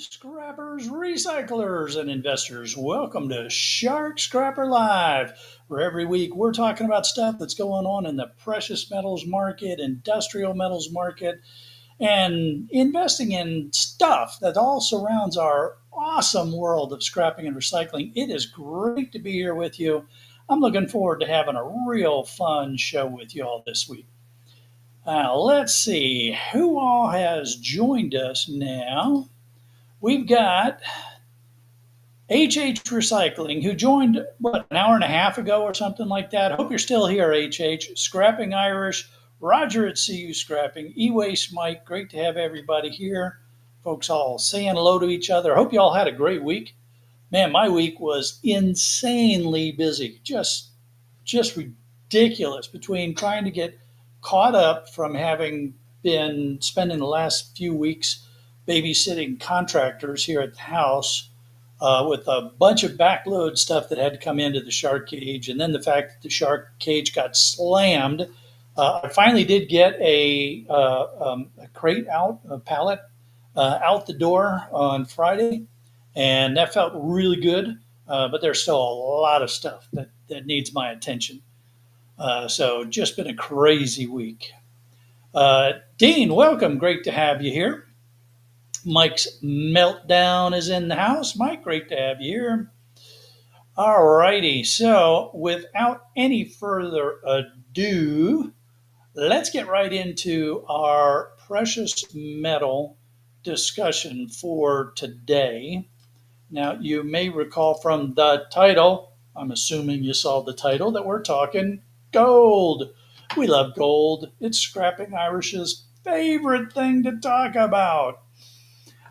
Scrappers, recyclers, and investors. Welcome to Shark Scrapper Live, where every week we're talking about stuff that's going on in the precious metals market, industrial metals market, and investing in stuff that all surrounds our awesome world of scrapping and recycling. It is great to be here with you. I'm looking forward to having a real fun show with you all this week. Let's see who all has joined us now. We've got HH Recycling, who joined, an hour and a half ago or something like that. Hope you're still here, HH. Scrapping Irish, Roger at CU Scrapping, E-Waste Mike. Great to have everybody here. Folks all saying hello to each other. Hope you all had a great week. Man, my week was insanely busy. Just ridiculous between trying to get caught up from having been spending the last few weeks babysitting contractors here at the house with a bunch of backload stuff that had to come into the shark cage, and then the fact that the shark cage got slammed. I finally did get a crate out, a pallet out the door on Friday, and that felt really good. But there's still a lot of stuff that needs my attention. So just been a crazy week. Dean, welcome. Great to have you here. Mike's meltdown is in the house. Mike, great to have you here. All righty. So, without any further ado, let's get right into our precious metal discussion for today. Now, you may recall from the title, I'm assuming you saw the title, that we're talking gold. We love gold. It's Scrapping Irish's favorite thing to talk about.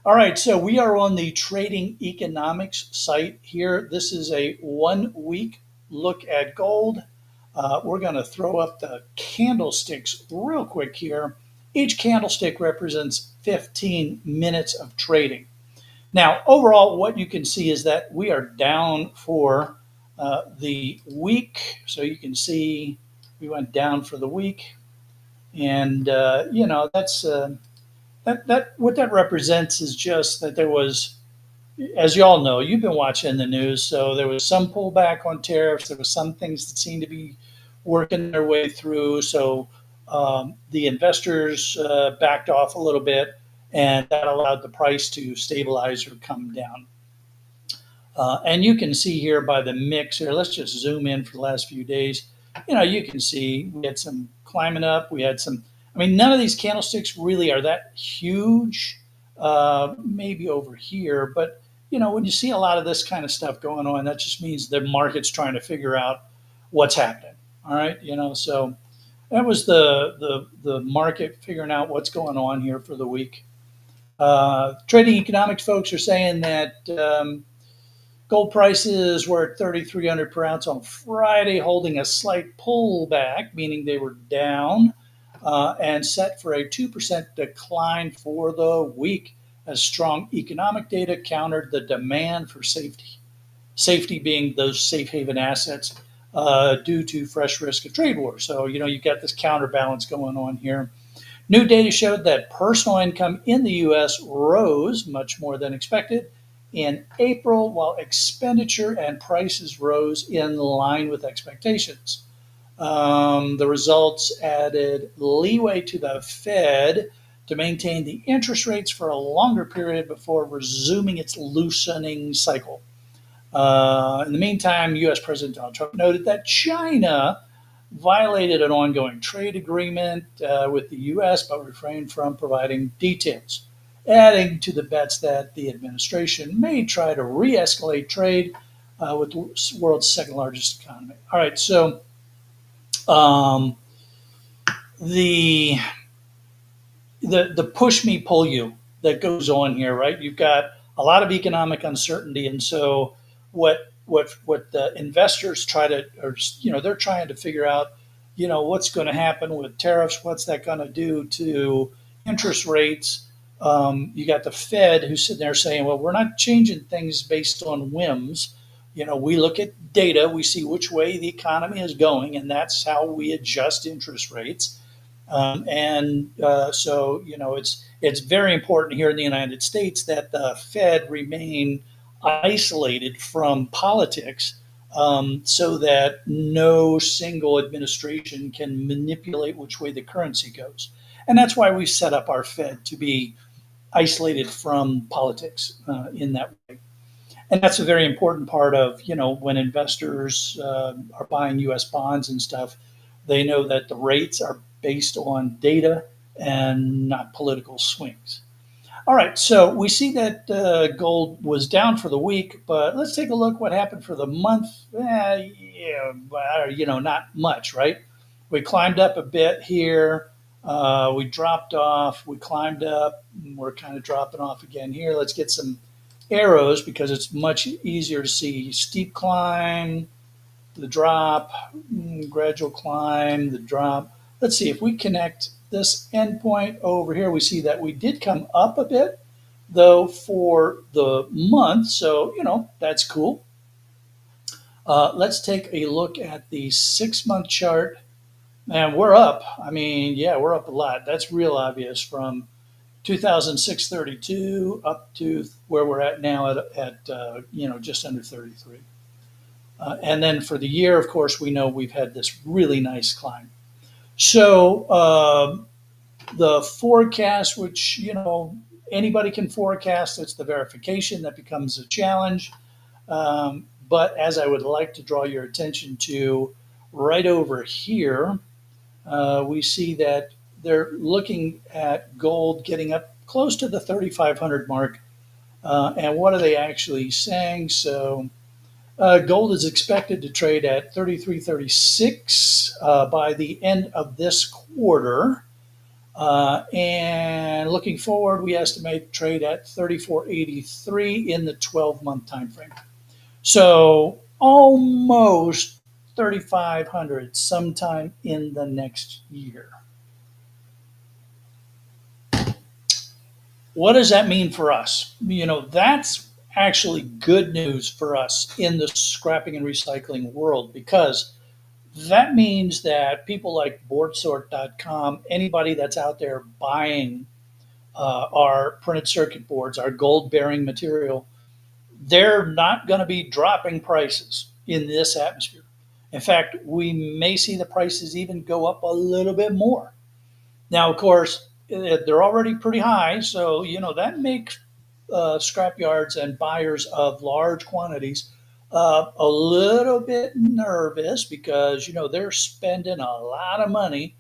All right, so we are on the Trading Economics site here. This is a 1 week look at gold. We're going to throw up the candlesticks real quick here. Each candlestick represents 15 minutes of trading. Now, overall, what you can see is that we are down for the week. So you can see we went down for the week. And, that's that what that represents is just that there was, as you all know, you've been watching the news, so there was some pullback on tariffs. There was some things that seemed to be working their way through. So the investors backed off a little bit, and that allowed the price to stabilize or come down. And you can see here by the mix here, let's just zoom in for the last few days. You can see we had some climbing up. We had some, none of these candlesticks really are that huge, maybe over here. But, when you see a lot of this kind of stuff going on, that just means the market's trying to figure out what's happening. All right. So that was the market figuring out what's going on here for the week. Trading economics folks are saying that gold prices were at 3,300 per ounce on Friday, holding a slight pullback, meaning they were down, and set for a 2% decline for the week as strong economic data countered the demand for safety. Safety being those safe haven assets due to fresh risk of trade war. So, you've got this counterbalance going on here. New data showed that personal income in the U.S. rose much more than expected in April, while expenditure and prices rose in line with expectations. The results added leeway to the Fed to maintain the interest rates for a longer period before resuming its loosening cycle. In the meantime, U.S. President Donald Trump noted that China violated an ongoing trade agreement with the U.S. but refrained from providing details, adding to the bets that the administration may try to re-escalate trade with the world's second largest economy. All right, so the push me pull you that goes on here, right? You've got a lot of economic uncertainty, and so what the investors try to, or they're trying to figure out, what's going to happen with tariffs, what's that going to do to interest rates. You got the Fed who's sitting there saying, well, we're not changing things based on whims. We look at data, we see which way the economy is going, and that's how we adjust interest rates. So, it's very important here in the United States that the Fed remain isolated from politics, so that no single administration can manipulate which way the currency goes. And that's why we set up our Fed to be isolated from politics in that way. And that's a very important part of, when investors are buying U.S. bonds and stuff, they know that the rates are based on data and not political swings. All right, so we see that gold was down for the week, but let's take a look what happened for the month. Yeah, well, not much, right? We climbed up a bit here. We dropped off. We climbed up. We're kind of dropping off again here. Let's get some arrows because it's much easier to see. Steep climb, the drop, gradual climb, the drop. Let's see if we connect this endpoint over here. We see that we did come up a bit, though, for the month. So, that's cool. Let's take a look at the 6 month chart. And we're up. I mean, yeah, we're up a lot. That's real obvious from 2006.32 up to where we're at now at just under 33. And then for the year, of course, we know we've had this really nice climb. So the forecast, which anybody can forecast, it's the verification that becomes a challenge. But as I would like to draw your attention to right over here, we see that they're looking at gold getting up close to the 3,500 mark. And what are they actually saying? So gold is expected to trade at 33.36 by the end of this quarter. And looking forward, we estimate trade at 34.83 in the 12-month time frame. So almost 3,500 sometime in the next year. What does that mean for us? That's actually good news for us in the scrapping and recycling world because that means that people like boardsort.com, anybody that's out there buying our printed circuit boards, our gold bearing material, they're not going to be dropping prices in this atmosphere. In fact, we may see the prices even go up a little bit more. Now, of course, they're already pretty high, so that makes scrap yards and buyers of large quantities a little bit nervous because they're spending a lot of money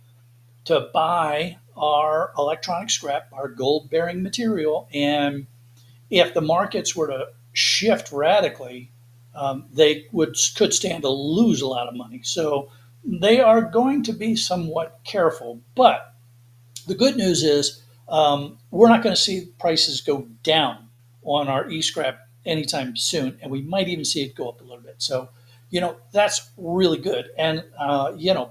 to buy our electronic scrap, our gold bearing material, and if the markets were to shift radically, they could stand to lose a lot of money. So they are going to be somewhat careful. But the good news is we're not going to see prices go down on our e-scrap anytime soon, and we might even see it go up a little bit. So, that's really good. And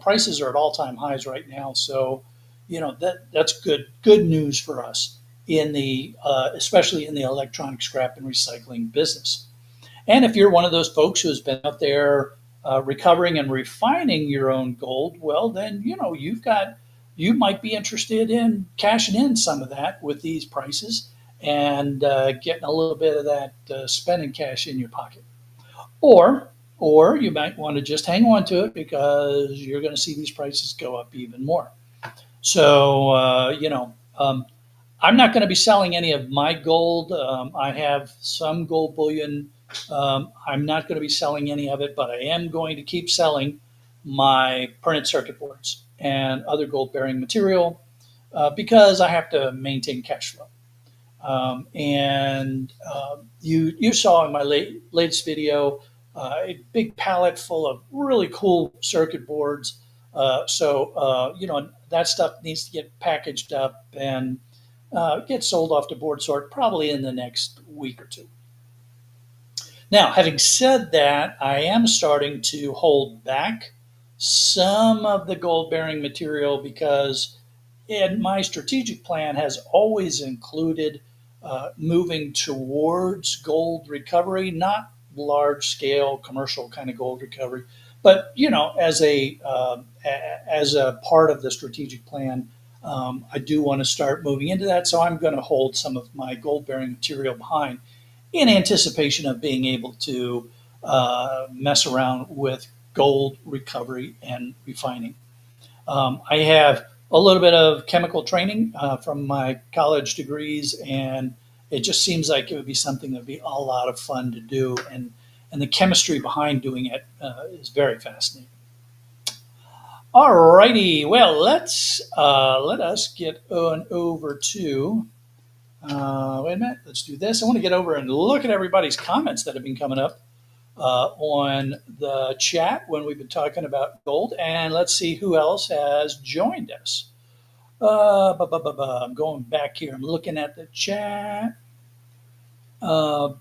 prices are at all-time highs right now. So, that's good news for us in the especially in the electronic scrap and recycling business. And if you're one of those folks who has been out there recovering and refining your own gold, well, then you might be interested in cashing in some of that with these prices and getting a little bit of that spending cash in your pocket. Or or you might want to just hang on to it because you're going to see these prices go up even more. So I'm not going to be selling any of my gold. I have some gold bullion. I'm not going to be selling any of it, but I am going to keep selling my printed circuit boards and other gold bearing material because I have to maintain cash flow. And you saw in my latest video a big pallet full of really cool circuit boards. That stuff needs to get packaged up and get sold off to board sort probably in the next week or two. Now, having said that, I am starting to hold back some of the gold bearing material because my strategic plan has always included moving towards gold recovery, not large scale commercial kind of gold recovery, but as a part of the strategic plan, I do want to start moving into that, so I'm going to hold some of my gold bearing material behind in anticipation of being able to mess around with gold recovery and refining. I have a little bit of chemical training from my college degrees, and it just seems like it would be something that would be a lot of fun to do. And the chemistry behind doing it is very fascinating. All righty, well, let us get on over to. Wait a minute, let's do this. I want to get over and look at everybody's comments that have been coming up on the chat when we've been talking about gold, and let's see who else has joined us. I'm going back here. I'm looking at the chat. Uh,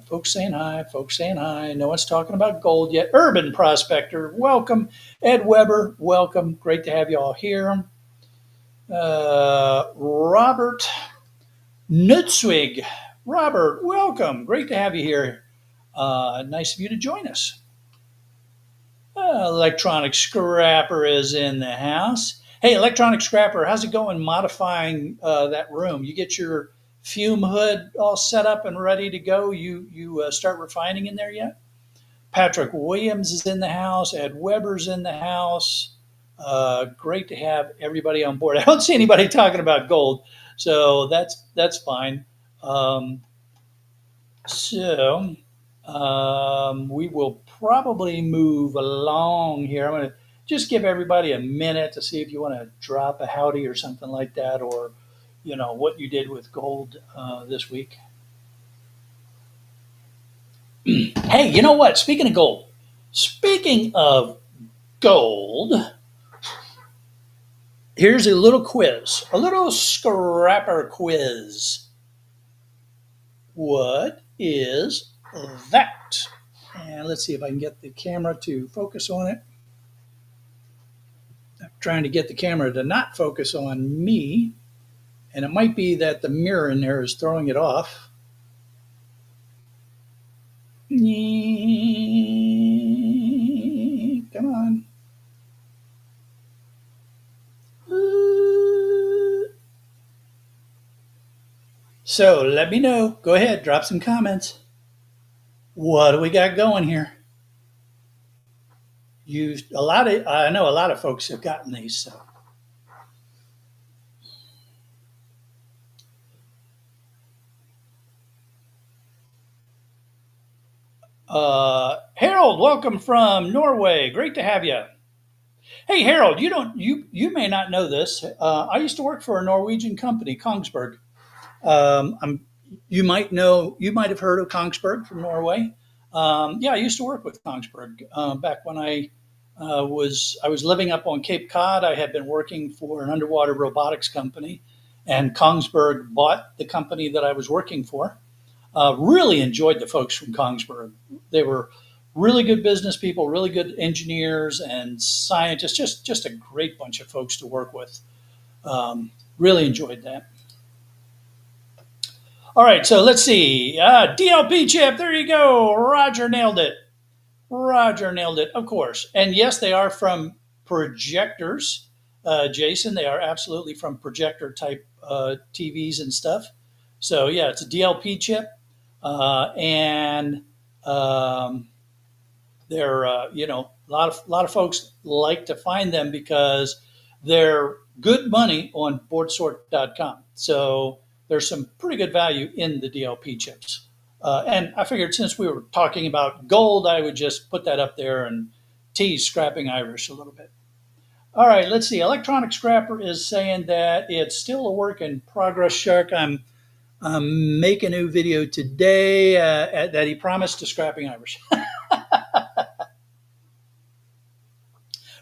Folks saying hi. Folks saying hi. No one's talking about gold yet. Urban Prospector, welcome. Ed Weber, welcome. Great to have you all here. Robert Nutzwig, Robert, welcome. Great to have you here. Nice of you to join us. Electronic Scrapper is in the house. Hey, Electronic Scrapper, how's it going modifying that room? You get your fume hood all set up and ready to go? You start refining in there yet? Patrick Williams is in the house. Ed Weber's in the house. Great to have everybody on board. I don't see anybody talking about gold, so that's fine. Um, so we will probably move along here. I'm going to just give everybody a minute to see if you want to drop a howdy or something like that, or what you did with gold this week. Hey, you know what? Speaking of gold, here's a little quiz, a little scrapper quiz. What is that? And let's see if I can get the camera to focus on it. I'm trying to get the camera to not focus on me, and it might be that the mirror in there is throwing it off. Come on. So let me know. Go ahead, drop some comments. What do we got going here? I know a lot of folks have gotten these. So Harold, welcome from Norway. Great to have you. Hey Harold, you may not know this. I used to work for a Norwegian company, Kongsberg. I'm you might have heard of Kongsberg from Norway. Yeah, I used to work with Kongsberg back when I was living up on Cape Cod. I had been working for an underwater robotics company, and Kongsberg bought the company that I was working for. Really enjoyed the folks from Kongsberg. They were really good business people, really good engineers and scientists. Just a great bunch of folks to work with. Really enjoyed that. All right, so let's see. DLP chip, there you go. Roger nailed it. Roger nailed it, of course. And yes, they are from projectors, Jason. They are absolutely from projector type TVs and stuff. So yeah, it's a DLP chip, and um, they're a lot of folks like to find them because they're good money on boardsort.com. So there's some pretty good value in the DLP chips. And I figured since we were talking about gold, I would just put that up there and tease Scrapping Irish a little bit. All right, let's see. Electronic Scrapper is saying that it's still a work in progress, Shark. I'm making a new video today that he promised to Scrapping Irish.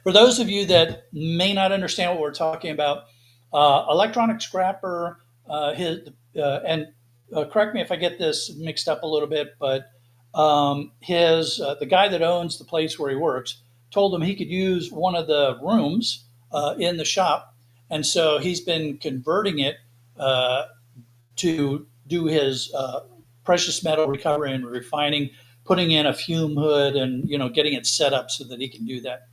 For those of you that may not understand what we're talking about, Electronic Scrapper, and correct me if I get this mixed up a little bit, but his the guy that owns the place where he works told him he could use one of the rooms in the shop, and so he's been converting it uh, to do his precious metal recovery and refining, putting in a fume hood, and getting it set up so that he can do that.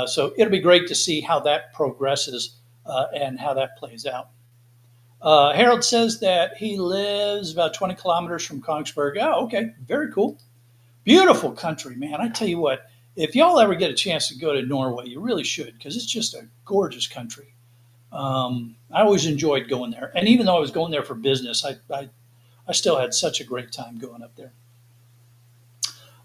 So it'll be great to see how that progresses and how that plays out. Harold says that he lives about 20 kilometers from Kongsberg. Oh, okay, very cool. Beautiful country, man. I tell you what, if y'all ever get a chance to go to Norway, you really should because it's just a gorgeous country. I always enjoyed going there, and even though I was going there for business, I still had such a great time going up there.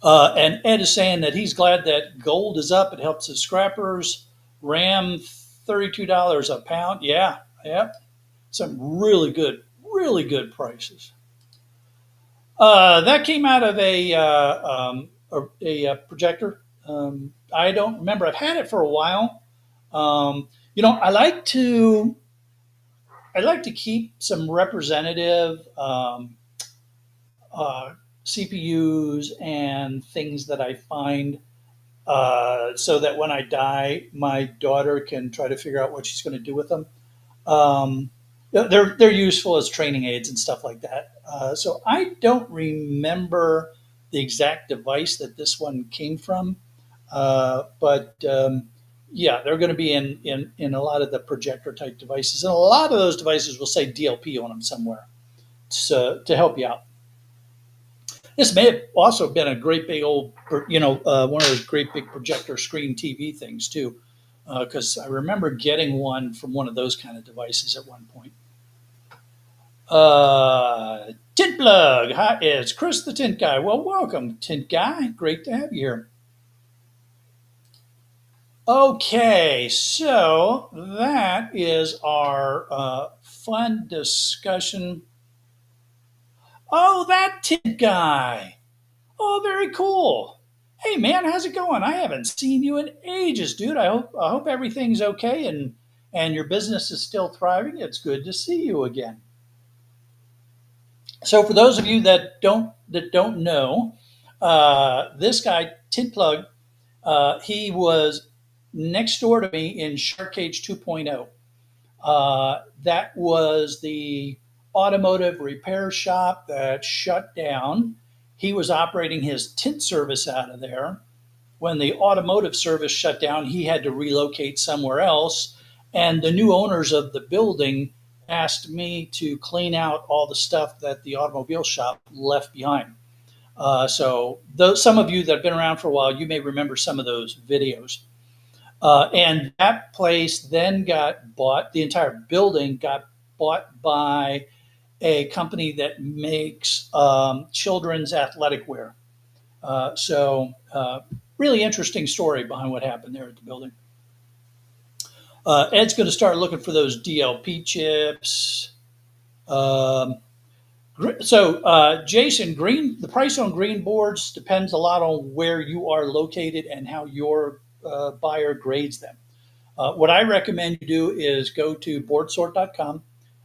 And Ed is saying that he's glad that gold is up. It helps his scrappers. Ram, $32 a pound. Yeah, yeah, some really good prices. That came out of a projector. I don't remember. I've had it for a while. I like to keep some representative uh, CPUs and things that I find so that when I die, my daughter can try to figure out what she's going to do with them. Um, they're useful as training aids and stuff like that. So I don't remember the exact device that this one came from, but yeah, they're going to be in a lot of the projector type devices, and a lot of those devices will say DLP on them somewhere to help you out. This may have also been a great big old, one of those great big projector screen TV things too, because I remember getting one from one of those kind of devices at one point. Tint plug. Hi, it's Chris the Tint Guy. Well, welcome, Tint Guy. Great to have you here. Okay, so that is our fun discussion. Oh, that Tint Guy. Oh, very cool. Hey, man, how's it going? I haven't seen you in ages, dude. I hope everything's okay and your business is still thriving. It's good to see you again. So, for those of you that don't know, this guy Tint Plug, he was next door to me in Shark Cage 2.0. That was the automotive repair shop that shut down. He was operating his tint service out of there. When the automotive service shut down, he had to relocate somewhere else. And the new owners of the building asked me to clean out all the stuff that the automobile shop left behind. So, some of you that have been around for a while, you may remember some of those videos. And that place then got bought, the entire building got bought by a company that makes children's athletic wear. So, really interesting story behind what happened there at the building. Ed's going to start looking for those DLP chips. Um, Jason, the price on green boards depends a lot on where you are located and how your buyer grades them. What I recommend you do is go to boardsort.com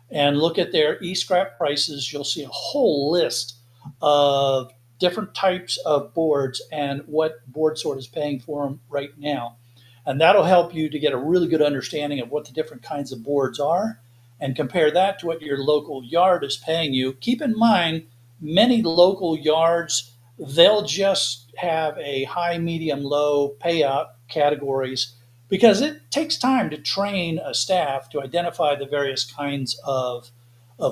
and look at their e-scrap prices. You'll see a whole list of different types of boards and what board sort is paying for them right now. And that'll help you to get a really good understanding of what the different kinds of boards are and compare that to what your local yard is paying you. Keep in mind, many local yards, they'll just have a high, medium, low payout categories because it takes time to train a staff to identify the various kinds of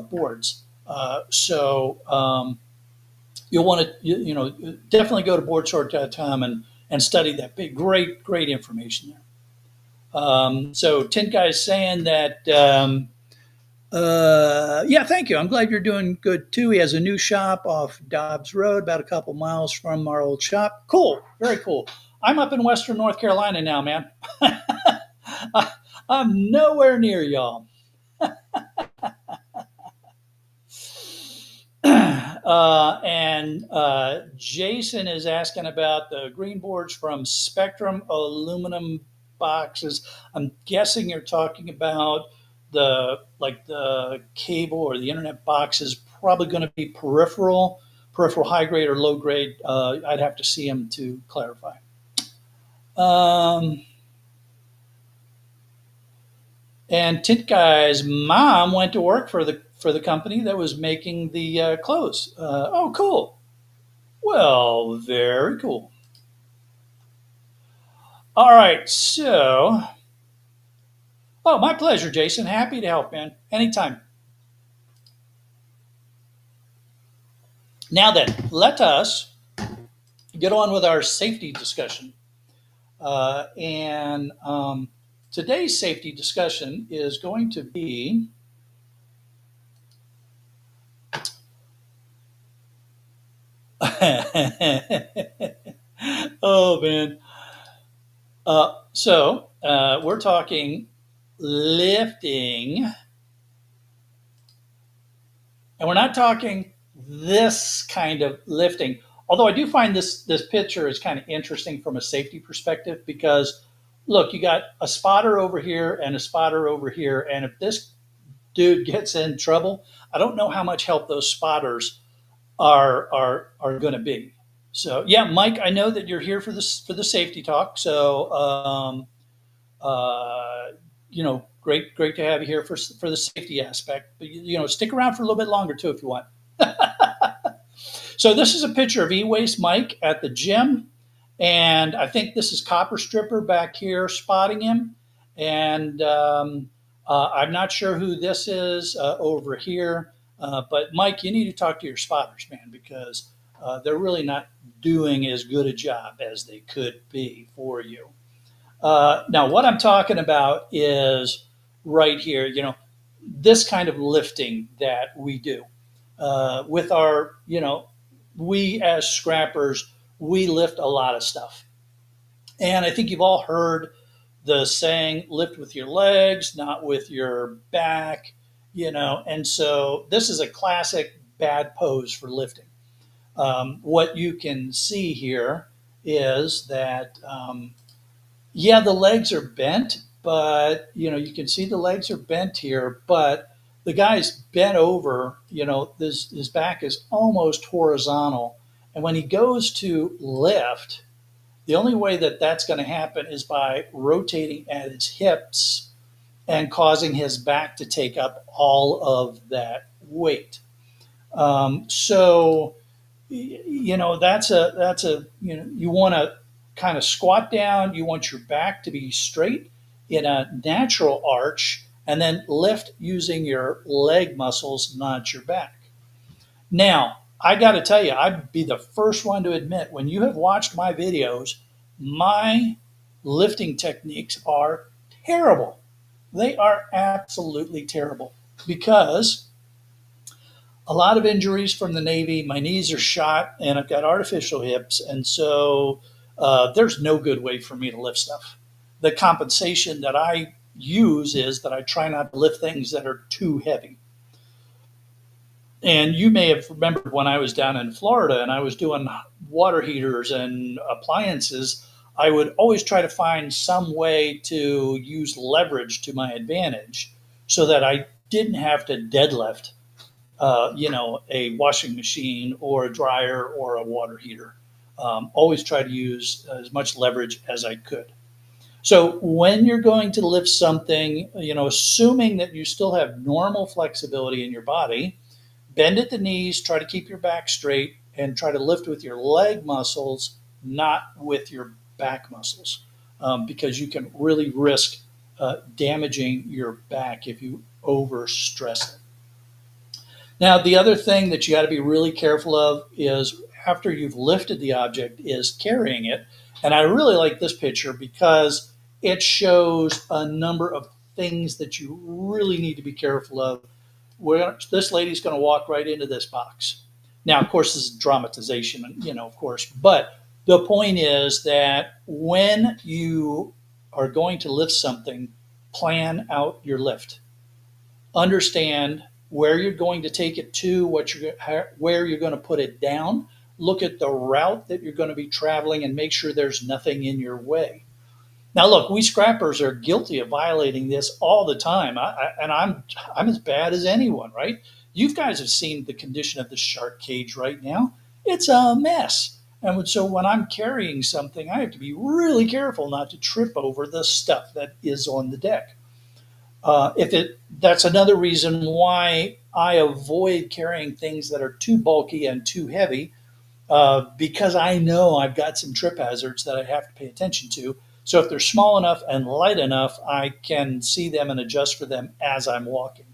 boards. So you'll want to definitely go to boardsort.com and study that. Big, great information there. So Tint Guy's saying that yeah, thank you. I'm glad you're doing good too. He has a new shop off Dobbs Road, about a couple miles from our old shop. Cool, very cool. I'm up in Western North Carolina now, man. I'm nowhere near y'all. And Jason is asking about the green boards from Spectrum aluminum boxes. I'm guessing you're talking about the cable or the internet box is probably going to be peripheral high grade or low grade. I'd have to see them to clarify. Um, and Tint Guy's mom went to work for the company that was making the clothes. Oh, cool. Well, very cool. All right. So, oh, my pleasure, Jason. Happy to help, man. Anytime. Now then, let us get on with our safety discussion. And today's safety discussion is going to be oh, man. We're talking lifting, and we're not talking this kind of lifting. Although I do find this picture is kind of interesting from a safety perspective because look, you got a spotter over here and a spotter over here, and if this dude gets in trouble, I don't know how much help those spotters are going to be. So yeah, Mike, I know that you're here for the safety talk. So uh, great to have you here for the safety aspect. But stick around for a little bit longer too if you want. So this is a picture of E-Waste Mike at the gym, and I think this is Copper Stripper back here spotting him. And I'm not sure who this is over here, but Mike, you need to talk to your spotters, man, because they're really not doing as good a job as they could be for you. Now, what I'm talking about is right here, this kind of lifting that we do with our, we as scrappers, we lift a lot of stuff. And I think you've all heard the saying, lift with your legs, not with your back, and so this is a classic bad pose for lifting. What you can see here is that yeah, the legs are bent, but you can see the legs are bent here, but the guy's bent over, this his back is almost horizontal. And when he goes to lift, the only way that that's going to happen is by rotating at his hips and causing his back to take up all of that weight. So that's a you want to kind of squat down, you want your back to be straight in a natural arch, and then lift using your leg muscles, not your back. Now, I got to tell you, I'd be the first one to admit, when you have watched my videos, my lifting techniques are terrible. They are absolutely terrible because a lot of injuries from the Navy. My knees are shot, and I've got artificial hips, and so there's no good way for me to lift stuff. The compensation that I use is that I try not to lift things that are too heavy. And you may have remembered when I was down in Florida and I was doing water heaters and appliances, I would always try to find some way to use leverage to my advantage so that I didn't have to deadlift a washing machine or a dryer or a water heater. Always try to use as much leverage as I could. So when you're going to lift something, assuming that you still have normal flexibility in your body, bend at the knees, try to keep your back straight, and try to lift with your leg muscles, not with your back muscles, because you can really risk damaging your back if you overstress it. Now, the other thing that you got to be really careful of is after you've lifted the object is carrying it. And I really like this picture because it shows a number of things that you really need to be careful of. This lady's going to walk right into this box. Now, of course, this is dramatization, of course, but the point is that when you are going to lift something, plan out your lift. Understand where you're going to take it to, where you're going to put it down. Look at the route that you're going to be traveling and make sure there's nothing in your way. Now, look, we scrappers are guilty of violating this all the time, and I'm as bad as anyone, right? You guys have seen the condition of the shark cage right now; it's a mess. And so when I'm carrying something, I have to be really careful not to trip over the stuff that is on the deck. If it That's another reason why I avoid carrying things that are too bulky and too heavy, because I know I've got some trip hazards that I have to pay attention to. So if they're small enough and light enough, I can see them and adjust for them as I'm walking.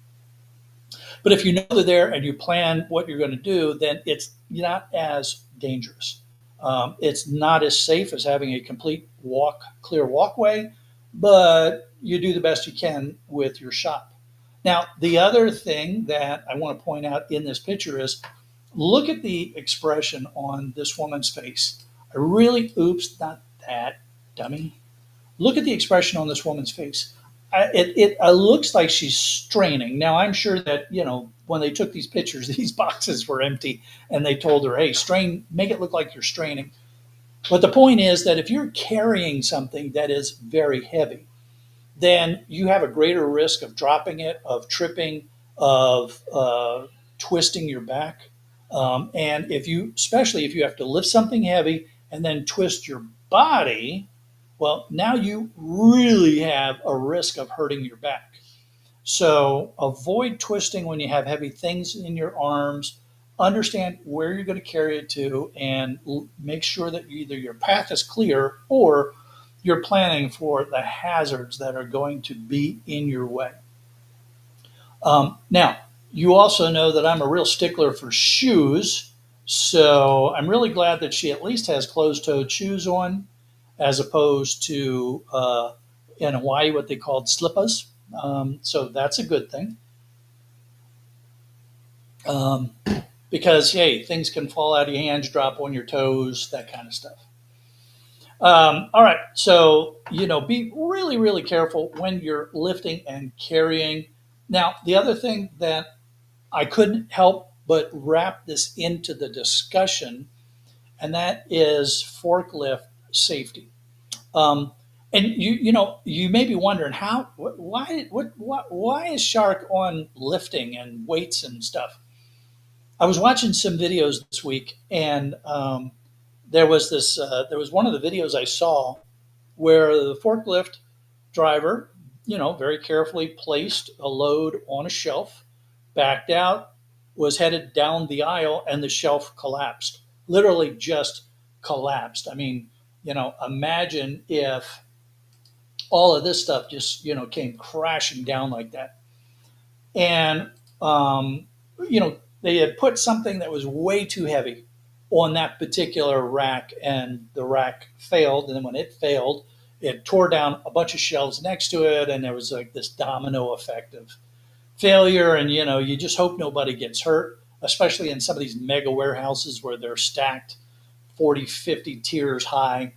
But if you know they're there and you plan what you're going to do, then it's not as dangerous. It's not as safe as having a complete clear walkway, but you do the best you can with your shop. Now, the other thing that I want to point out in this picture is look at the expression on this woman's face. I really, oops, not that, dummy. Look at the expression on this woman's face. It looks like she's straining. Now, I'm sure that, when they took these pictures, these boxes were empty and they told her, hey, strain, make it look like you're straining. But the point is that if you're carrying something that is very heavy, then you have a greater risk of dropping it, of tripping, of twisting your back. And especially if you have to lift something heavy and then twist your body, well, now you really have a risk of hurting your back. So avoid twisting when you have heavy things in your arms. Understand where you're going to carry it to and make sure that either your path is clear or you're planning for the hazards that are going to be in your way. Now, you also know that I'm a real stickler for shoes. So I'm really glad that she at least has closed toed shoes on as opposed to in Hawaii what they called slippas. So that's a good thing. Um, because, hey, things can fall out of your hands, drop on your toes, that kind of stuff. All right. So, be really, really careful when you're lifting and carrying. Now, the other thing that I couldn't help but wrap this into the discussion, and that is forklift safety. Um, and you may be wondering why is Shark on lifting and weights and stuff? I was watching some videos this week, and there was one of the videos I saw where the forklift driver, very carefully placed a load on a shelf, backed out, was headed down the aisle, and the shelf collapsed. Literally just collapsed. I mean, imagine if all of this stuff just, came crashing down like that. And, they had put something that was way too heavy on that particular rack, and the rack failed. And then when it failed, it tore down a bunch of shelves next to it, and there was like this domino effect of failure. And you just hope nobody gets hurt, especially in some of these mega warehouses where they're stacked 40, 50 tiers high.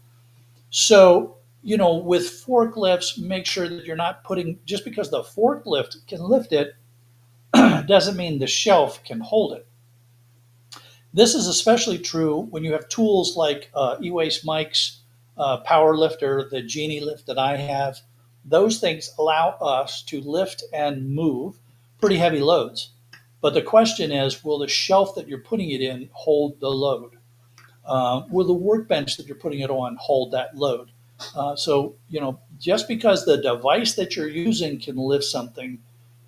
So, with forklifts, make sure that you're not putting, just because the forklift can lift it, doesn't mean the shelf can hold it. This is especially true when you have tools like e-waste Mike's power lifter, the Genie lift that I have. Those things allow us to lift and move pretty heavy loads. But the question is, will the shelf that you're putting it in hold the load? Will the workbench that you're putting it on hold that load? So, just because the device that you're using can lift something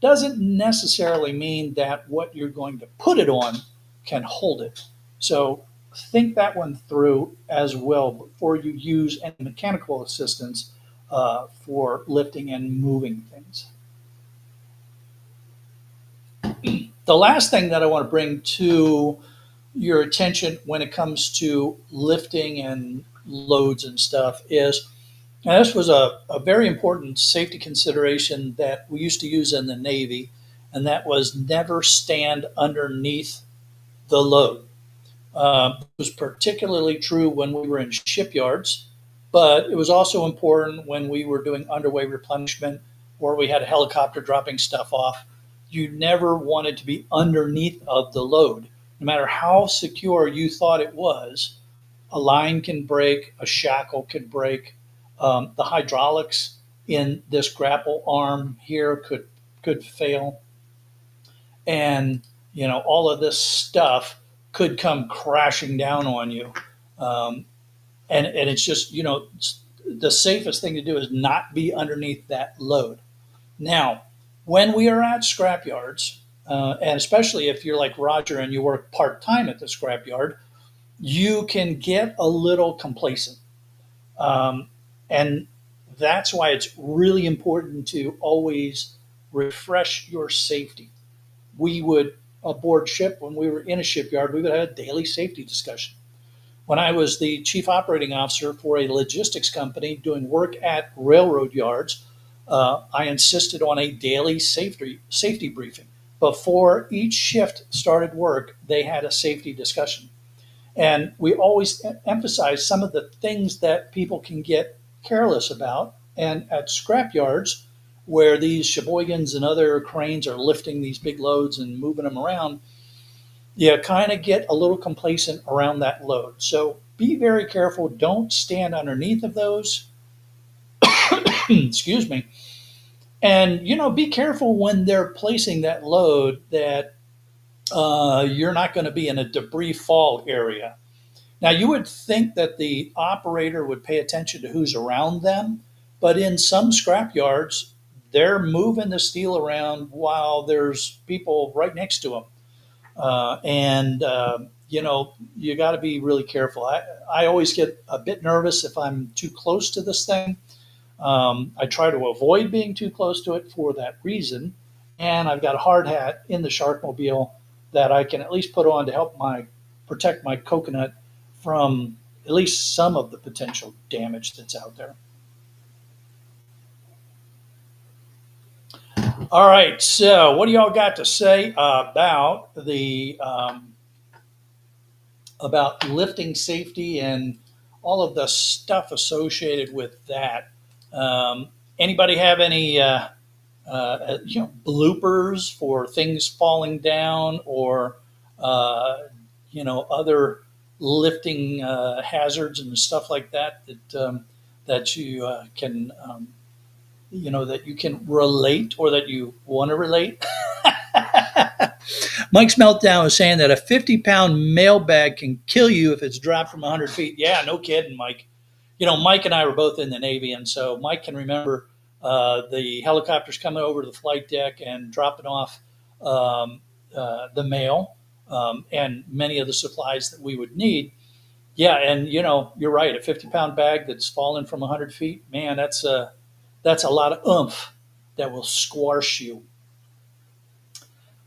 doesn't necessarily mean that what you're going to put it on can hold it. So, think that one through as well before you use any mechanical assistance for lifting and moving things. The last thing that I want to bring to your attention when it comes to lifting and loads and stuff is, and this was a very important safety consideration that we used to use in the Navy, and that was never stand underneath the load. It was particularly true when we were in shipyards, but it was also important when we were doing underway replenishment or we had a helicopter dropping stuff off. You never wanted to be underneath of the load. No matter how secure you thought it was, a line can break, a shackle can break. The hydraulics in this grapple arm here could fail, and all of this stuff could come crashing down on you. Um, and it's just the safest thing to do is not be underneath that load. Now, when we are at scrap yards, and especially if you're like Roger and you work part time at the scrap yard, you can get a little complacent. Um, and That's why it's really important to always refresh your safety. We would, aboard ship, when we were in a shipyard, we would have a daily safety discussion. When I was the chief operating officer for a logistics company doing work at railroad yards, I insisted on a daily safety briefing. Before each shift started work, they had a safety discussion. And we always emphasize some of the things that people can get careless about. And at scrap yards, where these Sheboygans and other cranes are lifting these big loads and moving them around, you kind of get a little complacent around that load. So be very careful. Don't stand underneath of those. Excuse me. And be careful when they're placing that load that you're not going to be in a debris fall area. Now, you would think that the operator would pay attention to who's around them, but in some scrap yards, they're moving the steel around while there's people right next to them. And you got to be really careful. I always get a bit nervous if I'm too close to this thing. I try to avoid being too close to it for that reason. And I've got a hard hat in the Sharkmobile that I can at least put on to help my protect my coconut from at least some of the potential damage that's out there. All right, so what do y'all got to say about lifting safety and all of the stuff associated with that? Anybody have any bloopers for things falling down or other lifting hazards and stuff like that you can that you can relate or that you want to relate. Mike's meltdown is saying that a 50-pound mailbag can kill you if it's dropped from 100 feet. Yeah, no kidding, Mike. Mike and I were both in the Navy, and so Mike can remember the helicopters coming over to the flight deck and dropping off the mail and many of the supplies that we would need. Yeah, and you're right. A 50-pound bag that's fallen from 100 feet, man, that's a lot of oomph that will squash you.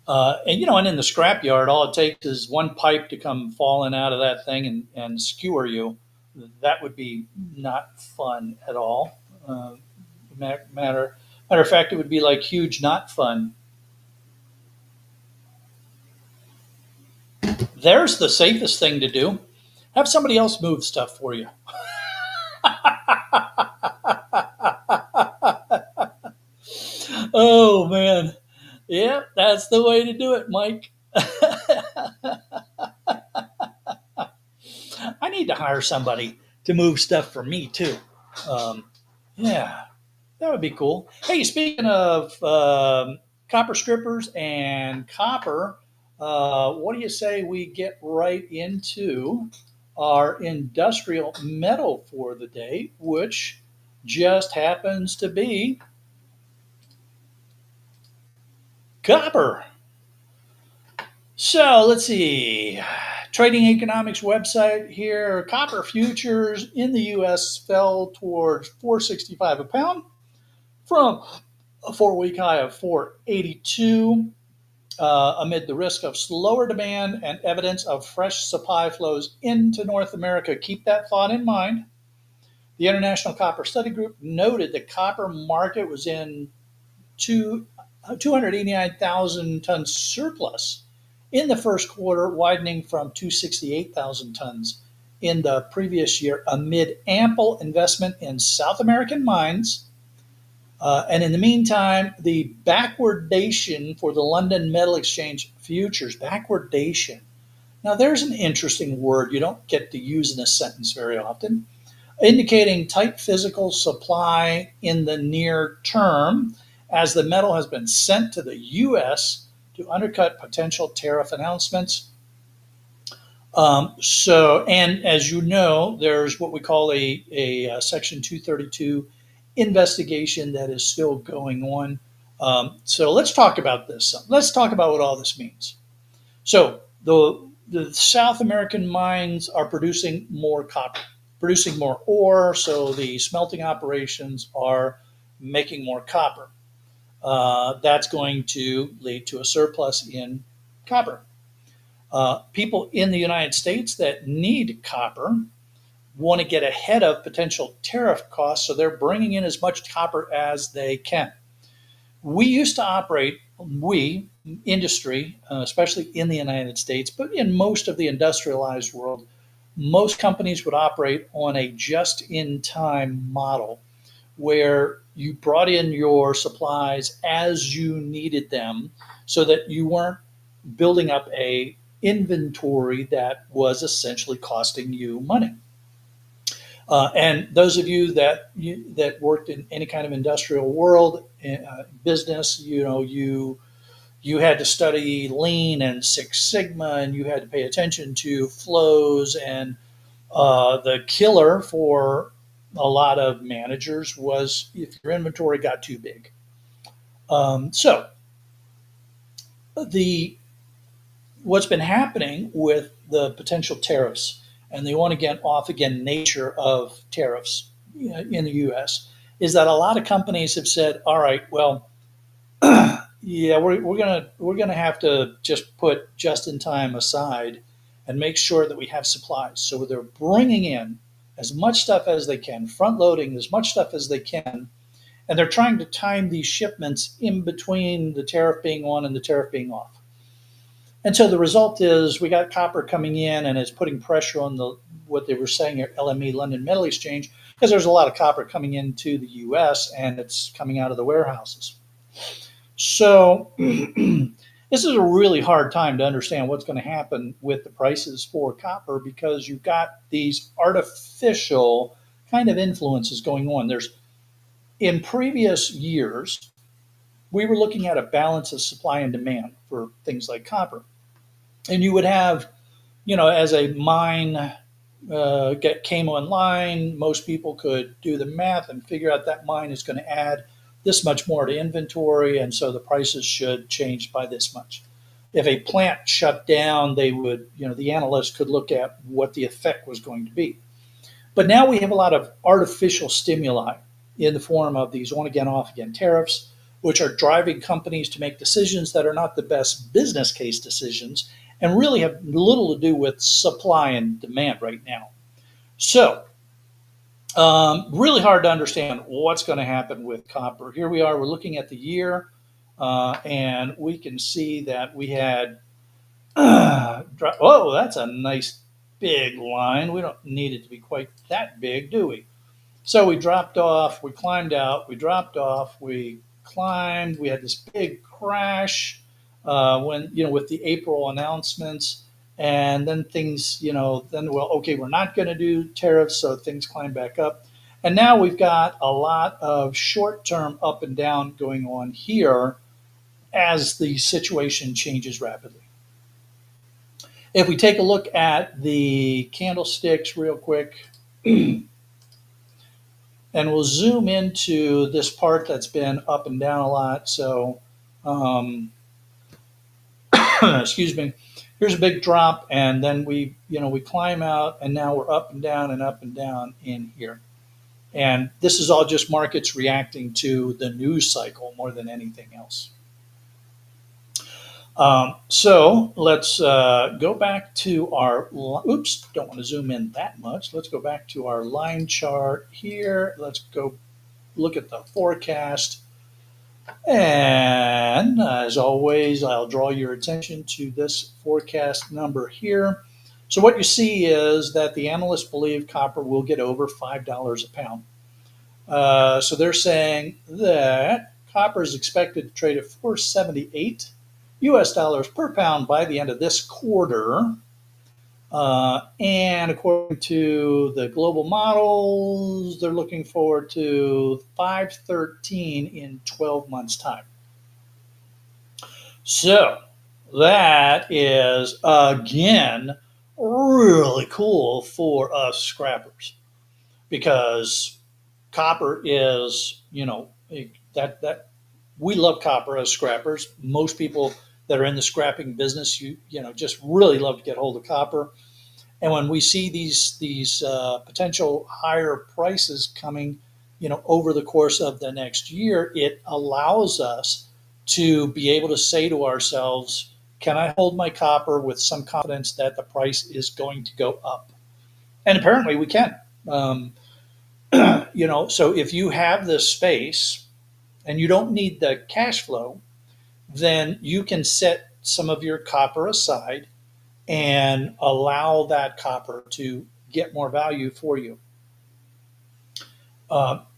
And in the scrapyard, all it takes is one pipe to come falling out of that thing and skewer you. That would be not fun at all. Matter of fact, it would be like huge not fun. There's the safest thing to do. Have somebody else move stuff for you. Oh man, yeah, that's the way to do it, Mike. I need to hire somebody to move stuff for me too. Um, yeah, that would be cool. Hey, speaking of copper strippers and copper, what do you say we get right into our industrial metal for the day, which just happens to be copper. So let's see. Trading Economics website here. Copper futures in the U.S. fell towards 465 a pound from a 4-week high of 482 amid the risk of slower demand and evidence of fresh supply flows into North America. Keep that thought in mind. The International Copper Study Group noted the copper market was in 289,000 tons surplus in the first quarter, widening from 268,000 tons in the previous year amid ample investment in South American mines. And in the meantime, the backwardation for the London Metal Exchange futures, backwardation. Now, there's an interesting word you don't get to use in a sentence very often, indicating tight physical supply in the near term as the metal has been sent to the U.S. to undercut potential tariff announcements. And as you know, there's what we call a Section 232 investigation that is still going on. So let's talk about this. Let's talk about what all this means. So the South American mines are producing more copper. producing more ore, so the smelting operations are making more copper. That's going to lead to a surplus in copper. People in the United States that need copper want to get ahead of potential tariff costs, so they're bringing in as much copper as they can. We used to operate, we, industry, especially in the United States, but in most of the industrialized world, most companies would operate on a just in time model where you brought in your supplies as you needed them so that you weren't building up a inventory that was essentially costing you money. And those of you that worked in any kind of industrial world business, you had to study Lean and Six Sigma, and you had to pay attention to flows. And the killer for a lot of managers was if your inventory got too big. So the what's been happening with the potential tariffs and the on again, off again nature of tariffs in the U.S. is that a lot of companies have said, "All right, well, yeah, we're gonna have to just put just in time aside and make sure that we have supplies." So they're bringing in as much stuff as they can, front loading as much stuff as they can, and they're trying to time these shipments in between the tariff being on and the tariff being off. And so the result is we got copper coming in and it's putting pressure on the what they were saying at LME, London Metal Exchange, because there's a lot of copper coming into the US and it's coming out of the warehouses. So this is a really hard time to understand what's going to happen with the prices for copper because you've got these artificial kind of influences going on. There's in previous years, we were looking at a balance of supply and demand for things like copper. And you would have, as a mine came online, most people could do the math and figure out that mine is going to add this much more to inventory, and so the prices should change by this much. If a plant shut down, they would, the analysts could look at what the effect was going to be. But now we have a lot of artificial stimuli in the form of these on again, off again tariffs, which are driving companies to make decisions that are not the best business case decisions and really have little to do with supply and demand right now. So, really hard to understand what's going to happen with copper. Here we are, we're looking at the year, and we can see that we had, oh, that's a nice big line. We don't need it to be quite that big, do we? So we dropped off, we climbed out, we dropped off, we climbed, we had this big crash when, with the April announcements. And then things, well, okay, we're not going to do tariffs, so things climb back up. And now we've got a lot of short term up and down going on here as the situation changes rapidly. If we take a look at the candlesticks real quick, and we'll zoom into this part that's been up and down a lot. So, excuse me. Here's a big drop, and then we climb out, and now we're up and down in here. And this is all just markets reacting to the news cycle more than anything else. So let's go back to our, oops, don't want to zoom in that much. Let's go back to our line chart here. Let's go look at the forecast. And as always, I'll draw your attention to this forecast number here. So what you see is that the analysts believe copper will get over $5 a pound. So they're saying that copper is expected to trade at 478 US dollars per pound by the end of this quarter. And according to the global models, they're looking forward to 513 in 12 months' time. So that is, again, really cool for us scrappers because copper is, that we love copper as scrappers. Most people that are in the scrapping business, just really love to get hold of copper. And when we see these potential higher prices coming, over the course of the next year, it allows us to be able to say to ourselves, "Can I hold my copper with some confidence that the price is going to go up?" And apparently, we can. Um, so if you have this space and you don't need the cash flow, then you can set some of your copper aside and allow that copper to get more value for you.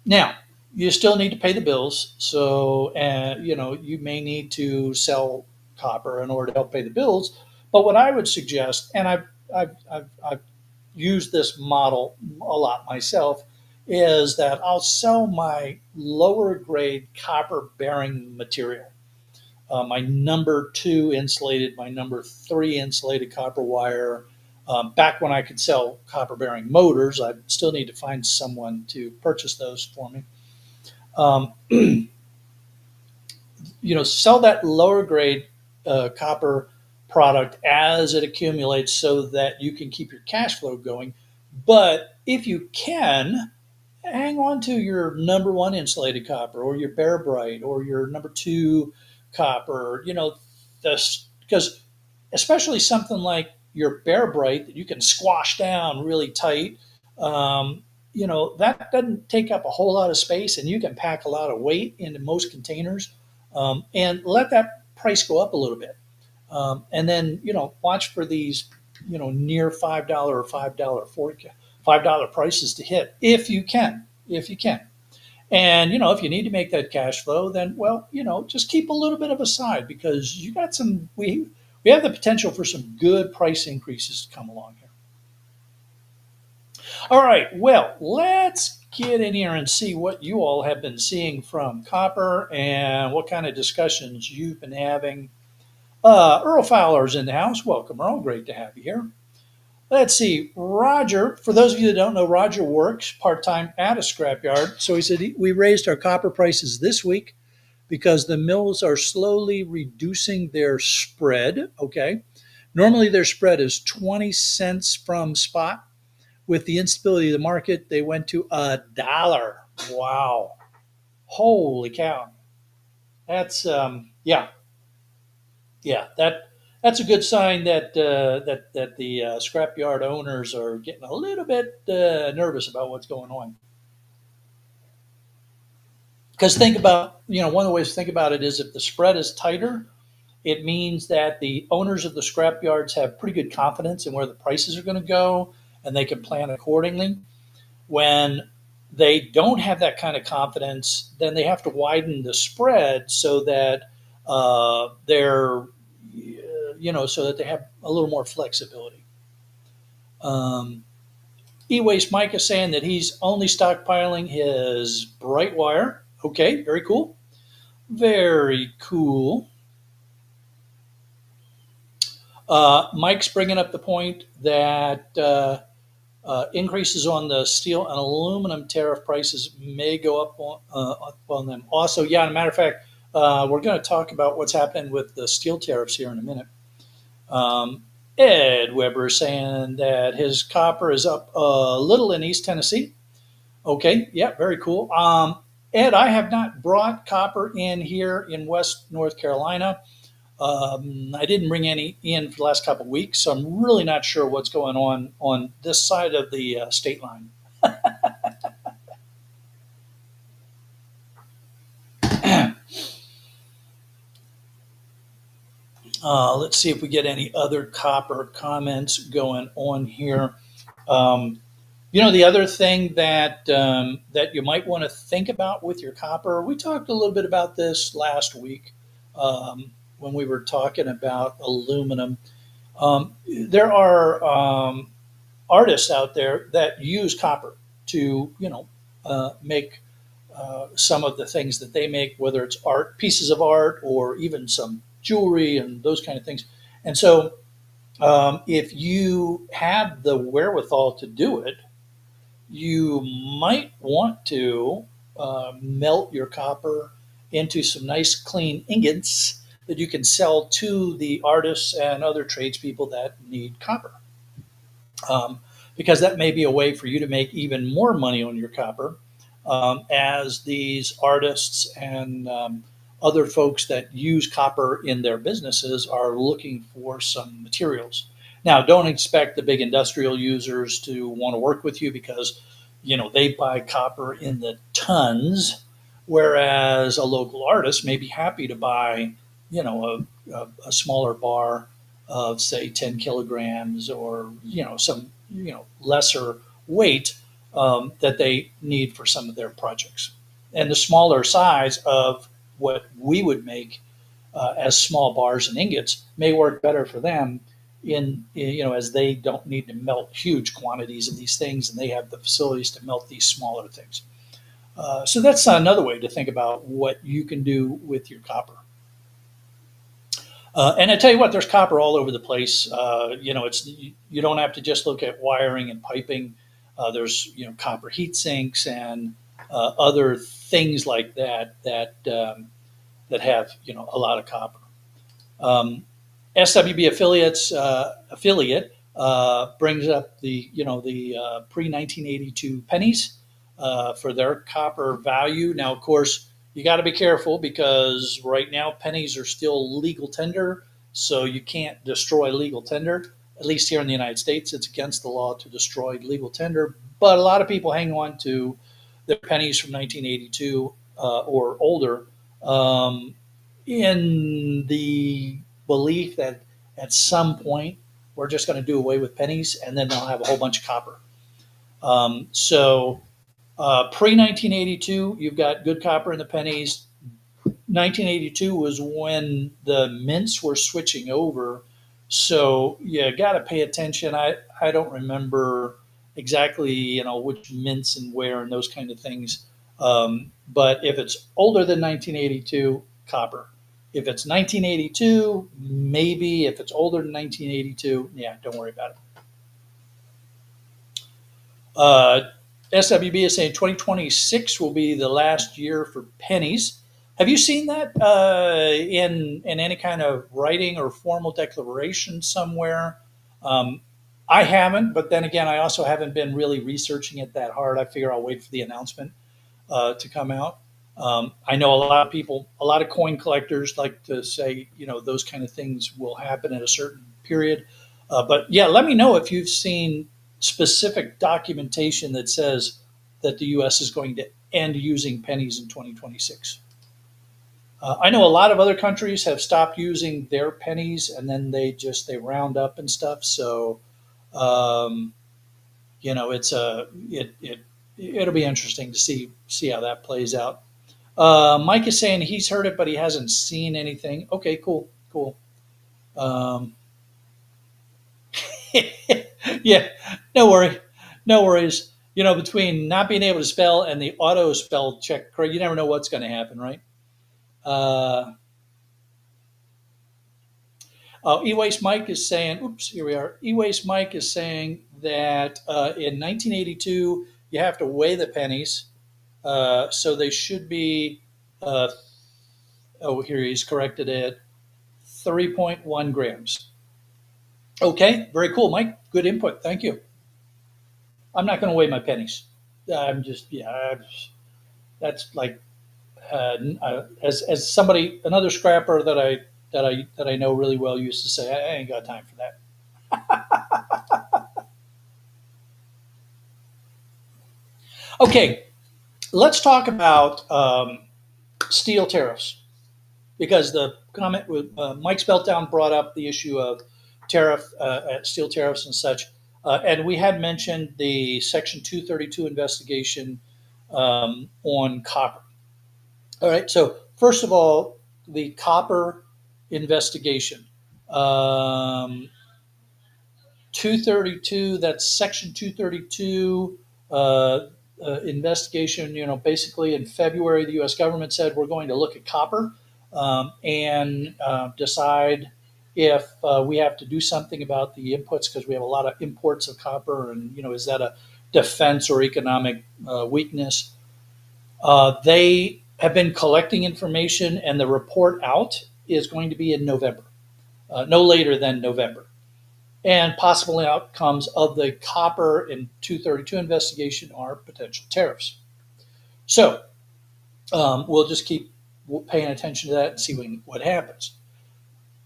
Now, you still need to pay the bills, so you may need to sell copper in order to help pay the bills. But what I would suggest, and I've used this model a lot myself, is that I'll sell my lower grade copper bearing material, my number two insulated, my number three insulated copper wire. Back when I could sell copper bearing motors, I still need to find someone to purchase those for me. Um, sell that lower grade copper product as it accumulates so that you can keep your cash flow going. But if you can, hang on to your number one insulated copper or your bare bright or your number two copper, this because especially something like your bare bright that you can squash down really tight, um, that doesn't take up a whole lot of space and you can pack a lot of weight into most containers, and let that price go up a little bit. And then, watch for these, near $5 or $5 prices to hit if you can. And, if you need to make that cash flow, then, well, just keep a little bit of a side because we have the potential for some good price increases to come along here. All right. Well, let's get in here and see what you all have been seeing from copper and what kind of discussions you've been having. Earl Fowler's in the house. Welcome, Earl. Great to have you here. Let's see. Roger, for those of you that don't know, Roger works part time at a scrapyard. So he said we raised our copper prices this week because the mills are slowly reducing their spread. Okay. Normally their spread is 20 cents from spot. With the instability of the market, they went to $1. Wow. Holy cow. That's, yeah, yeah, that's a good sign that that the scrapyard owners are getting a little bit nervous about what's going on. Because think about, one of the ways to think about it is if the spread is tighter, it means that the owners of the scrapyards have pretty good confidence in where the prices are going to go, and they can plan accordingly. When they don't have that kind of confidence, then they have to widen the spread so that they're so that they have a little more flexibility. Um, E-Waste Mike is saying that he's only stockpiling his bright wire. Okay, very cool. Very cool. Mike's bringing up the point that increases on the steel and aluminum tariff prices may go up on them. Also, yeah, as a matter of fact, we're going to talk about what's happening with the steel tariffs here in a minute. Um, Ed Weber is saying that his copper is up a little in East Tennessee. Okay, yeah, very cool. Ed, I have not brought copper in here in West North Carolina. I didn't bring any in for the last couple of weeks, so I'm really not sure what's going on this side of the state line. Let's see if we get any other copper comments going on here. Um, the other thing that you might want to think about with your copper, we talked a little bit about this last week when we were talking about aluminum. There are artists out there that use copper to, make some of the things that they make, whether it's art, pieces of art, or even some jewelry and those kind of things. And so, if you have the wherewithal to do it, you might want to melt your copper into some nice clean ingots that you can sell to the artists and other tradespeople that need copper. um, because that may be a way for you to make even more money on your copper as these artists and other folks that use copper in their businesses are looking for some materials. Now, don't expect the big industrial users to want to work with you because they buy copper in the tons, whereas a local artist may be happy to buy a smaller bar of say 10 kilograms or some lesser weight that they need for some of their projects. And the smaller size of what we would make as small bars and ingots may work better for them as they don't need to melt huge quantities of these things and they have the facilities to melt these smaller things. So that's another way to think about what you can do with your copper. And I tell you what, there's copper all over the place. It's you don't have to just look at wiring and piping. There's copper heat sinks and other things like that have a lot of copper. SWB affiliate brings up the pre 1982 pennies for their copper value. Now, of course, you got to be careful because right now pennies are still legal tender, so you can't destroy legal tender. At least here in the United States, it's against the law to destroy legal tender. But a lot of people hang on to their pennies from 1982 or older in the belief that at some point we're just going to do away with pennies and then they'll have a whole bunch of copper. So pre 1982, you've got good copper in the pennies. 1982 was when the mints were switching over. So you got to pay attention. I don't remember exactly, which mints and where and those kind of things. But if it's older than 1982, copper. If it's 1982, maybe. If it's older than 1982, yeah, don't worry about it. Uh, SWB is saying 2026 will be the last year for pennies. Have you seen that in any kind of writing or formal declaration somewhere? Um, I haven't, but then again, I also haven't been really researching it that hard. I figure I'll wait for the announcement to come out. I know a lot of people, a lot of coin collectors like to say, those kind of things will happen at a certain period. But yeah, let me know if you've seen specific documentation that says that the U.S. is going to end using pennies in 2026. I know a lot of other countries have stopped using their pennies and then they round up and stuff. So um, it's it'll be interesting to see how that plays out. Mike is saying he's heard it, but he hasn't seen anything. Okay, cool, cool. Um, yeah, no worry, no worries. Between not being able to spell and the auto spell check, you never know what's going to happen, right? Uh, E-Waste Mike is saying, oops, here we are. E-Waste Mike is saying that in 1982, you have to weigh the pennies. So they should be, uh, oh, here he's corrected it, 3.1 grams. Okay, very cool, Mike. Good input. Thank you. I'm not going to weigh my pennies. I'm just, yeah, that's like, as somebody, another scrapper that I know really well used to say, I ain't got time for that. Okay, let's talk about steel tariffs because the comment with Mike Speltown brought up the issue of steel tariffs and such, and we had mentioned the Section 232 investigation on copper. All right, so first of all, the copper investigation. Um, 232, that's Section 232 investigation. Basically in February, the U.S. government said we're going to look at copper and decide if we have to do something about the inputs because we have a lot of imports of copper, and is that a defense or economic weakness? They have been collecting information, and the report out is going to be in November, no later than November. And possible outcomes of the copper and 232 investigation are potential tariffs. So we'll just keep paying attention to that and see what happens.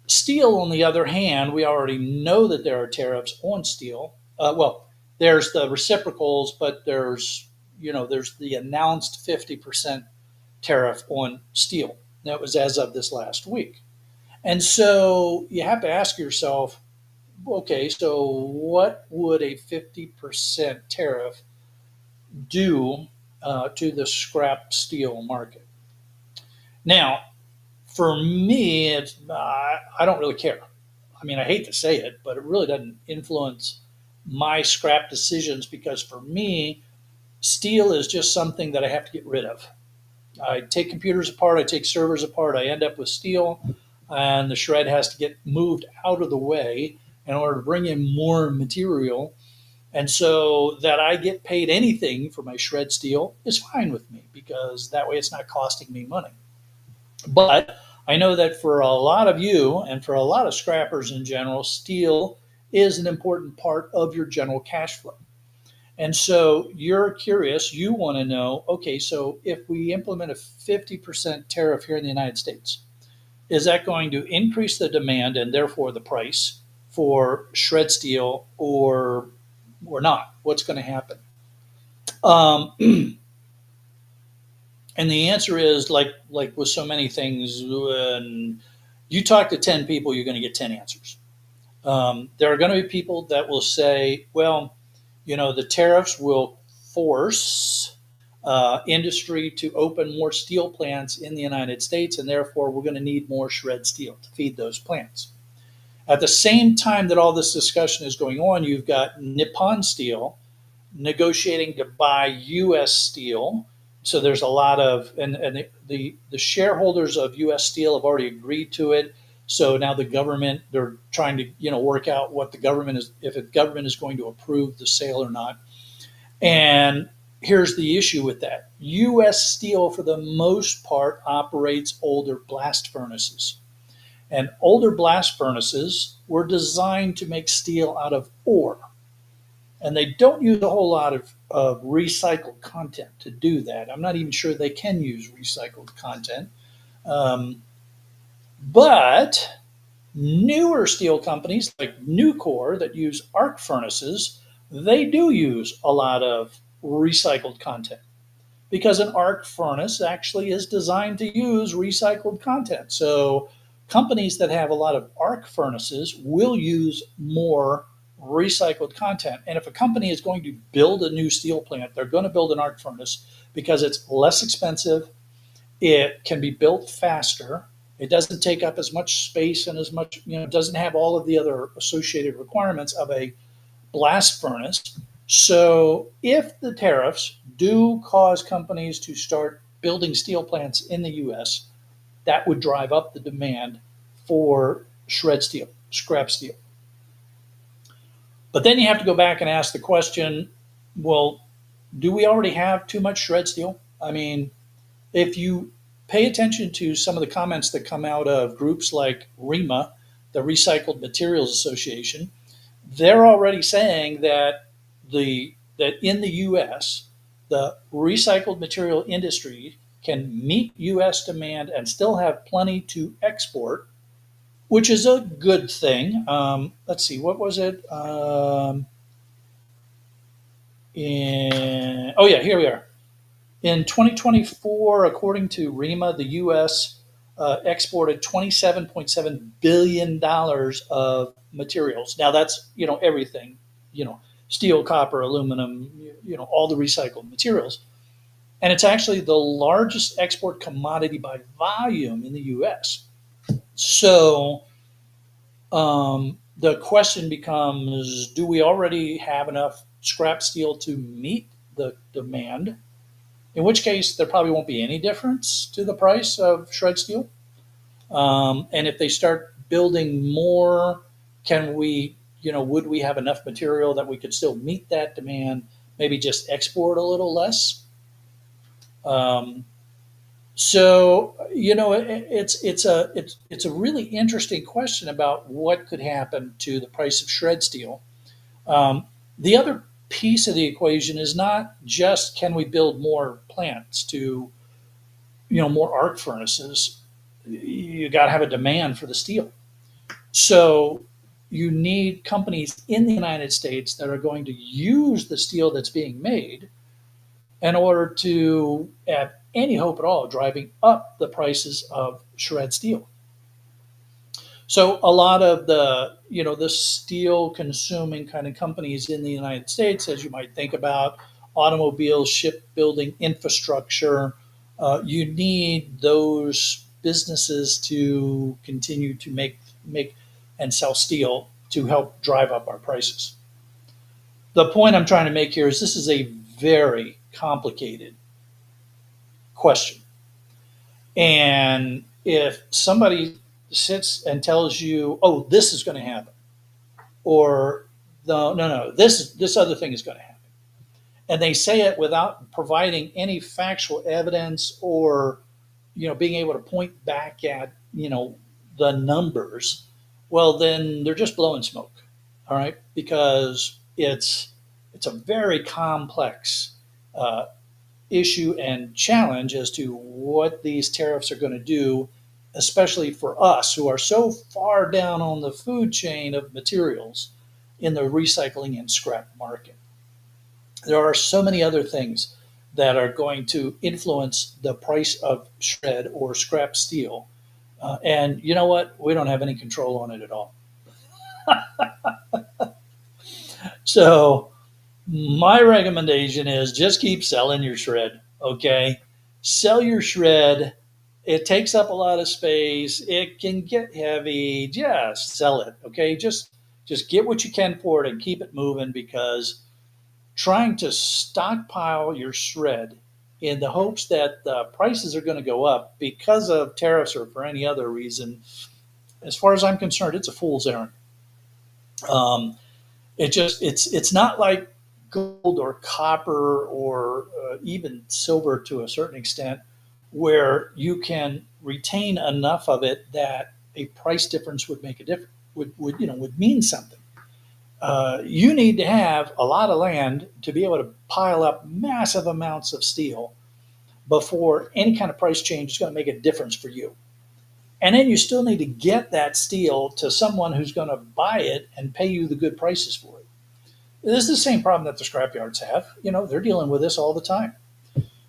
Steel, on the other hand, we already know that there are tariffs on steel. Well, there's the reciprocals, but there's the announced 50% tariff on steel. That was as of this last week. And so you have to ask yourself, okay, so what would a 50% tariff do to the scrap steel market? Now, for me, I don't really care. I mean, I hate to say it, but it really doesn't influence my scrap decisions because for me, steel is just something that I have to get rid of. I take computers apart, I take servers apart, I end up with steel, and the shred has to get moved out of the way in order to bring in more material. And so that I get paid anything for my shred steel is fine with me because that way it's not costing me money. But I know that for a lot of you and for a lot of scrappers in general, steel is an important part of your general cash flow. And so you're curious, you want to know, okay, so if we implement a 50% tariff here in the United States, is that going to increase the demand and therefore the price for shred steel or not? What's going to happen? Um, and the answer is like with so many things, when you talk to 10 people, you're going to get 10 answers. There are going to be people that will say, well, the tariffs will force industry to open more steel plants in the United States, and therefore we're going to need more shred steel to feed those plants. At the same time that all this discussion is going on, you've got Nippon Steel negotiating to buy U.S. steel. So there's a lot of, and the shareholders of U.S. Steel have already agreed to it. So now the government, they're trying to work out what the government is, if the government is going to approve the sale or not. And here's the issue with that: U.S. Steel, for the most part, operates older blast furnaces, and older blast furnaces were designed to make steel out of ore, and they don't use a whole lot of recycled content to do that. I'm not even sure they can use recycled content. Um, but newer steel companies like Nucor that use arc furnaces, they do use a lot of recycled content because an arc furnace actually is designed to use recycled content. So companies that have a lot of arc furnaces will use more recycled content. And if a company is going to build a new steel plant, they're going to build an arc furnace because it's less expensive, it can be built faster, it doesn't take up as much space and as much, it doesn't have all of the other associated requirements of a blast furnace. So if the tariffs do cause companies to start building steel plants in the US, that would drive up the demand for shred steel, scrap steel. But then you have to go back and ask the question, well, do we already have too much shred steel? I mean, if you pay attention to some of the comments that come out of groups like REMA, the Recycled Materials Association, they're already saying that in the U.S. the recycled material industry can meet U.S. demand and still have plenty to export, which is a good thing. Let's see, what was it? Oh yeah, here we are. In 2024, according to REMA, the U.S. Exported $27.7 billion of materials. Now that's everything, steel, copper, aluminum, all the recycled materials, and it's actually the largest export commodity by volume in the U.S. So the question becomes: do we already have enough scrap steel to meet the demand? In which case, there probably won't be any difference to the price of shred steel. And if they start building more, would we have enough material that we could still meet that demand? Maybe just export a little less. Um, So it's a really interesting question about what could happen to the price of shred steel. Um, the other piece of the equation is not just can we build more plants to more arc furnaces. You got to have a demand for the steel. So you need companies in the United States that are going to use the steel that's being made in order to have any hope at all driving up the prices of shred steel. So a lot of the steel consuming kind of companies in the United States, as you might think about automobiles, shipbuilding, infrastructure, you need those businesses to continue to make and sell steel to help drive up our prices. The point I'm trying to make here is this is a very complicated question. And if somebody sits and tells you, "Oh, this is going to happen," or no, this other thing is going to happen," and they say it without providing any factual evidence or being able to point back at the numbers, well, then they're just blowing smoke. All right, because it's a very complex uh, issue and challenge as to what these tariffs are going to do, especially for us who are so far down on the food chain of materials in the recycling and scrap market. There are so many other things that are going to influence the price of shred or scrap steel. And you know what? We don't have any control on it at all. So, my recommendation is just keep selling your shred, okay? Sell your shred. It takes up a lot of space. It can get heavy. Just sell it, okay? Just get what you can for it and keep it moving because trying to stockpile your shred in the hopes that the prices are going to go up because of tariffs or for any other reason, as far as I'm concerned, it's a fool's errand. Um, it's not like gold or copper or even silver to a certain extent, where you can retain enough of it that a price difference would make a difference would mean something. You need to have a lot of land to be able to pile up massive amounts of steel before any kind of price change is going to make a difference for you. And then you still need to get that steel to someone who's going to buy it and pay you the good prices for it. This is the same problem that the scrapyards have. They're dealing with this all the time.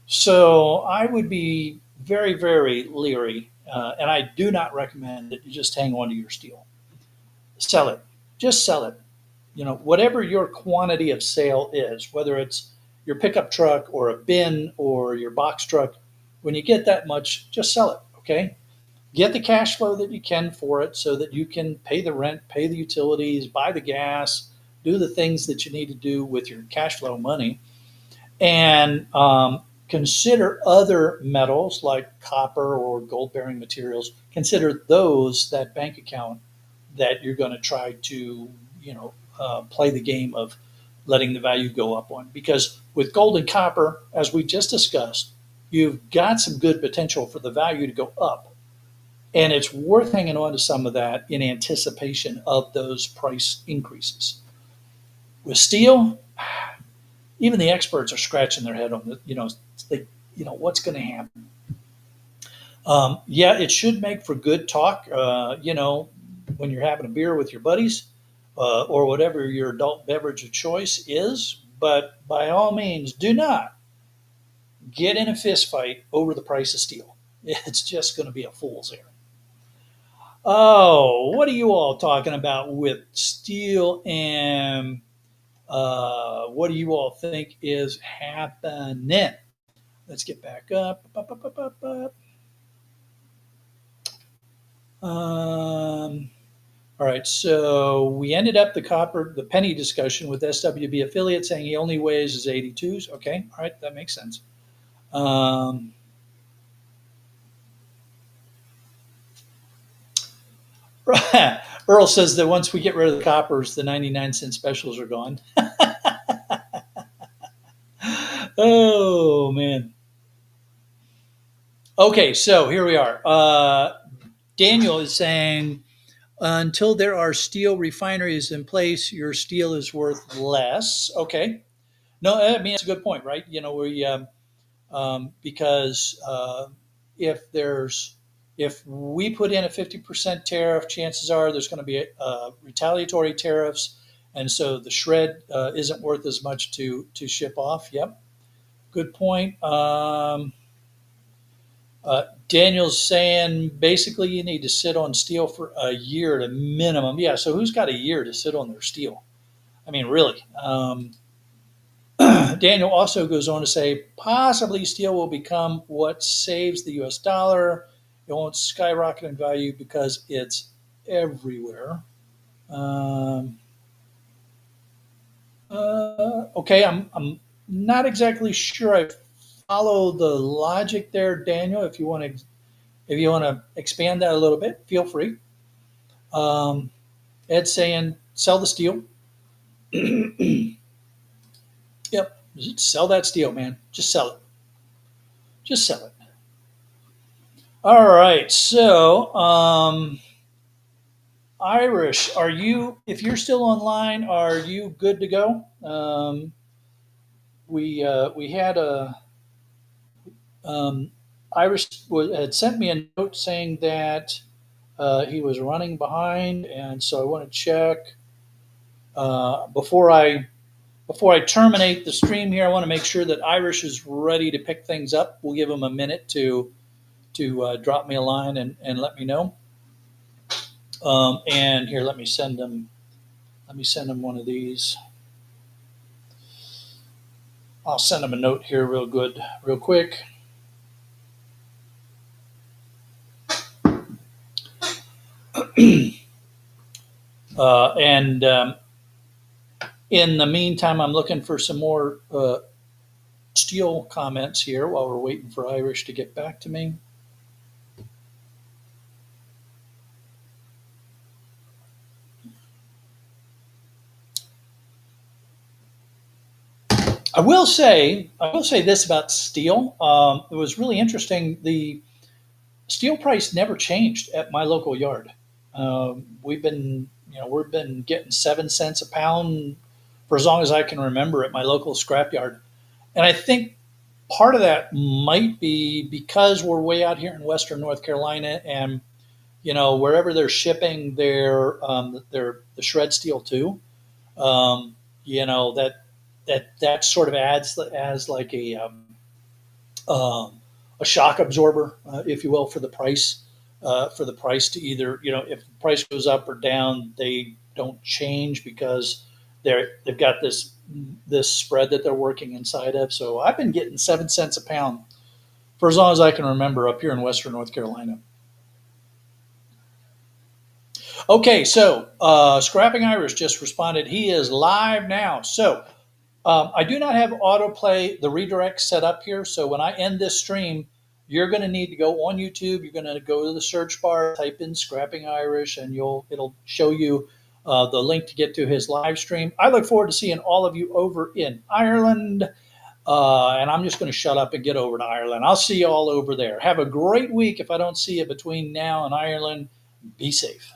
So I would be very, very leery, and I do not recommend that you just hang on to your steel. Sell it. Just sell it. Whatever your quantity of sale is, whether it's your pickup truck or a bin or your box truck, when you get that much, just sell it. Okay. Get the cash flow that you can for it so that you can pay the rent, pay the utilities, buy the gas, do the things that you need to do with your cash flow money. And consider other metals like copper or gold bearing materials. Consider those that bank account that you're going to try to, play the game of letting the value go up on. Because with gold and copper, as we just discussed, you've got some good potential for the value to go up. And it's worth hanging on to some of that in anticipation of those price increases. With steel, even the experts are scratching their head on they, what's going to happen. Yeah, it should make for good talk. When you're having a beer with your buddies, or whatever your adult beverage of choice is. But by all means, do not get in a fist fight over the price of steel. It's just going to be a fool's errand. Oh, what are you all talking about with steel and what do you all think is happening? Let's get back up. All right, so we ended up the penny discussion with SWB affiliate saying he only weighs his 82s. Okay, all right, that makes sense. Um, Earl says that once we get rid of the coppers, the 99-cent specials are gone. Oh man. Okay, so here we are. Daniel is saying until there are steel refineries in place, your steel is worth less. Okay, no, I mean it's a good point, right? Because if we put in a 50% tariff, chances are there's going to be retaliatory tariffs, and so the shred isn't worth as much to ship off. Yep, good point. Daniel's saying basically you need to sit on steel for a year at a minimum. Yeah, so who's got a year to sit on their steel? I mean, really. Daniel also goes on to say possibly steel will become what saves the US dollar. It won't skyrocket in value because it's everywhere. Um, okay, I'm not exactly sure I follow the logic there, Daniel. If you want to expand that a little bit, feel free. Um, Ed's saying sell the steel. Yep, sell that steel, man. Just sell it. Just sell it. All right. So, Irish, are you? If you're still online, are you good to go? We had a um, Irish had sent me a note saying that he was running behind, and so I want to check before I terminate the stream here. I want to make sure that Irish is ready to pick things up. We'll give him a minute to drop me a line and let me know. And here, let me send him one of these. I'll send him a note here, real quick. And in the meantime, I'm looking for some more steel comments here while we're waiting for Irish to get back to me. I will say this about steel. It was really interesting. The steel price never changed at my local yard. We've been getting 7 cents a pound for as long as I can remember at my local scrapyard, and I think part of that might be because we're way out here in western North Carolina, and wherever they're shipping their the shred steel to, um, that sort of adds as like um, a shock absorber, if you will, for the price to either if the price goes up or down, they don't change because they've got this spread that they're working inside of. So I've been getting 7 cents a pound for as long as I can remember up here in Western North Carolina. Okay, so Scrapping Irish just responded. He is live now. So I do not have autoplay, the redirect set up here. So when I end this stream, you're going to need to go on YouTube. You're going to go to the search bar, type in Scrapping Irish, and it'll show you the link to get to his live stream. I look forward to seeing all of you over in Ireland. And I'm just going to shut up and get over to Ireland. I'll see you all over there. Have a great week if I don't see you between now and Ireland. Be safe.